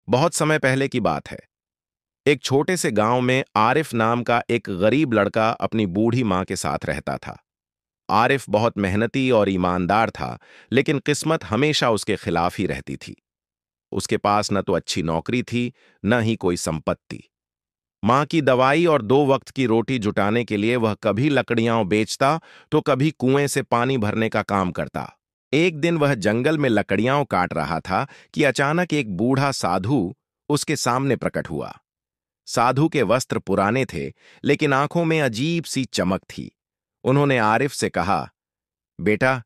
बहुत समय पहले की बात है। एक छोटे से गांव में आरिफ नाम का एक गरीब लड़का अपनी बूढ़ी मां के साथ रहता था। आरिफ बहुत मेहनती और ईमानदार था, लेकिन किस्मत हमेशा उसके खिलाफ ही रहती थी। उसके पास न तो अच्छी नौकरी थी, न ही कोई संपत्ति। मां की दवाई और 2 वक्त की रोटी जुटाने के लिए वह कभी लकड़ियां बेचता तो कभी कुएं से पानी भरने का काम करता। एक दिन वह जंगल में लकड़ियां काट रहा था कि अचानक एक बूढ़ा साधु उसके सामने प्रकट हुआ। साधु के वस्त्र पुराने थे, लेकिन आंखों में अजीब सी चमक थी। उन्होंने आरिफ से कहा, बेटा,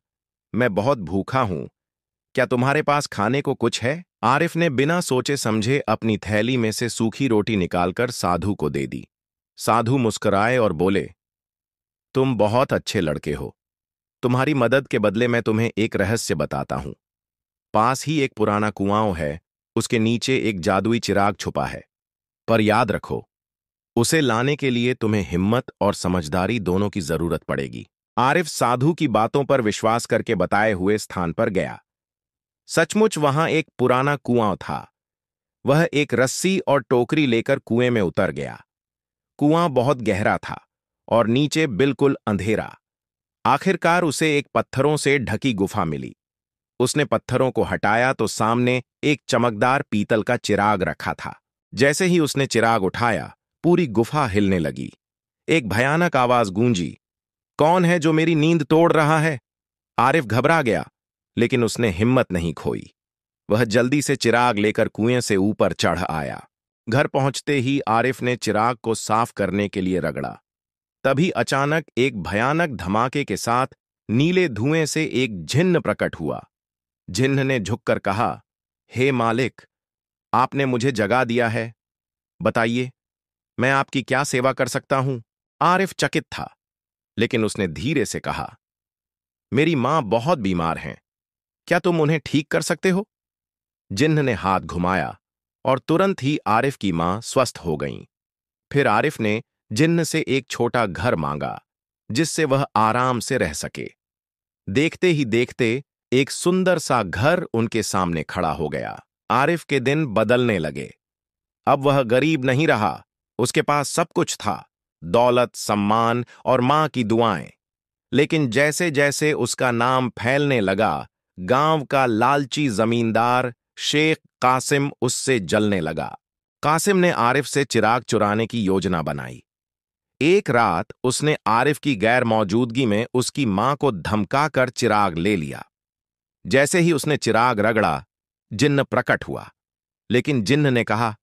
मैं बहुत भूखा हूं, क्या तुम्हारे पास खाने को कुछ है? आरिफ ने बिना सोचे समझे अपनी थैली में से सूखी रोटी निकालकर साधु को दे दी। साधु मुस्कुराए और बोले, तुम बहुत अच्छे लड़के हो। तुम्हारी मदद के बदले मैं तुम्हें एक रहस्य बताता हूं। पास ही एक पुराना कुआं है, उसके नीचे एक जादुई चिराग छुपा है। पर याद रखो, उसे लाने के लिए तुम्हें हिम्मत और समझदारी दोनों की जरूरत पड़ेगी। आरिफ साधु की बातों पर विश्वास करके बताए हुए स्थान पर गया। सचमुच वहां एक पुराना कुआं था। वह एक रस्सी और टोकरी लेकर कुएं में उतर गया। कुआं बहुत गहरा था और नीचे बिल्कुल अंधेरा। आखिरकार उसे एक पत्थरों से ढकी गुफा मिली। उसने पत्थरों को हटाया तो सामने एक चमकदार पीतल का चिराग रखा था। जैसे ही उसने चिराग उठाया, पूरी गुफा हिलने लगी। एक भयानक आवाज गूंजी, कौन है जो मेरी नींद तोड़ रहा है? आरिफ घबरा गया, लेकिन उसने हिम्मत नहीं खोई। वह जल्दी से चिराग लेकर कुएं से ऊपर चढ़ आया। घर पहुंचते ही आरिफ ने चिराग को साफ करने के लिए रगड़ा। तभी अचानक एक भयानक धमाके के साथ नीले धुएं से एक जिन्न प्रकट हुआ। जिन्न ने झुककर कहा, हे मालिक, आपने मुझे जगा दिया है। बताइए, मैं आपकी क्या सेवा कर सकता हूं? आरिफ चकित था, लेकिन उसने धीरे से कहा, मेरी मां बहुत बीमार हैं। क्या तुम उन्हें ठीक कर सकते हो? जिन्न ने हाथ घुमाया और तुरंत ही आरिफ की मां स्वस्थ हो गईं। फिर आरिफ ने जिन्न से एक छोटा घर मांगा, जिससे वह आराम से रह सके। देखते ही देखते एक सुंदर सा घर उनके सामने खड़ा हो गया। आरिफ के दिन बदलने लगे। अब वह गरीब नहीं रहा, उसके पास सब कुछ था, दौलत, सम्मान और मां की दुआएं। लेकिन जैसे जैसे उसका नाम फैलने लगा, गांव का लालची जमींदार शेख कासिम उससे जलने लगा। कासिम ने आरिफ से चिराग चुराने की योजना बनाई। एक रात उसने आरिफ की गैर मौजूदगी में उसकी मां को धमकाकर चिराग ले लिया। जैसे ही उसने चिराग रगड़ा, जिन्न प्रकट हुआ। लेकिन जिन्न ने कहा,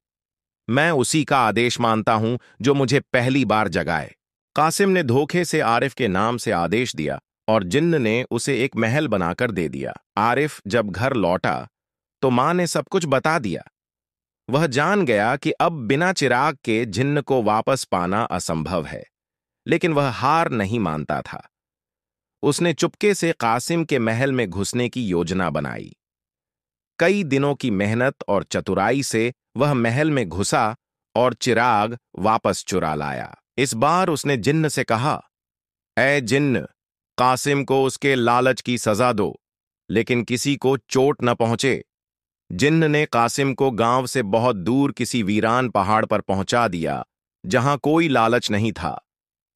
मैं उसी का आदेश मानता हूं जो मुझे पहली बार जगाए। कासिम ने धोखे से आरिफ के नाम से आदेश दिया और जिन्न ने उसे एक महल बनाकर दे दिया। आरिफ जब घर लौटा तो मां ने सब कुछ बता दिया। वह जान गया कि अब बिना चिराग के जिन्न को वापस पाना असंभव है, लेकिन वह हार नहीं मानता था। उसने चुपके से कासिम के महल में घुसने की योजना बनाई। कई दिनों की मेहनत और चतुराई से वह महल में घुसा और चिराग वापस चुरा लाया। इस बार उसने जिन्न से कहा, ऐ जिन्न, कासिम को उसके लालच की सजा दो, लेकिन किसी को चोट न पहुंचे। जिन्न ने कासिम को गांव से बहुत दूर किसी वीरान पहाड़ पर पहुंचा दिया, जहां कोई लालच नहीं था,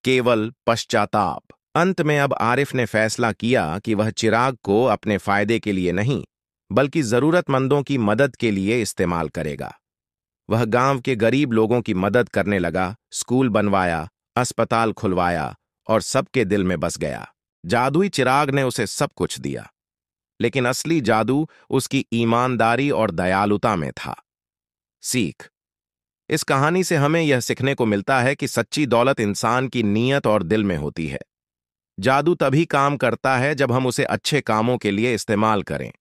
केवल पश्चाताप। अंत में अब आरिफ ने फैसला किया कि वह चिराग को अपने फायदे के लिए नहीं, बल्कि जरूरतमंदों की मदद के लिए इस्तेमाल करेगा। वह गांव के गरीब लोगों की मदद करने लगा, स्कूल बनवाया, अस्पताल खुलवाया और सबके दिल में बस गया। जादुई चिराग ने उसे सब कुछ दिया, लेकिन असली जादू उसकी ईमानदारी और दयालुता में था। सीख: इस कहानी से हमें यह सीखने को मिलता है कि सच्ची दौलत इंसान की नीयत और दिल में होती है। जादू तभी काम करता है जब हम उसे अच्छे कामों के लिए इस्तेमाल करें।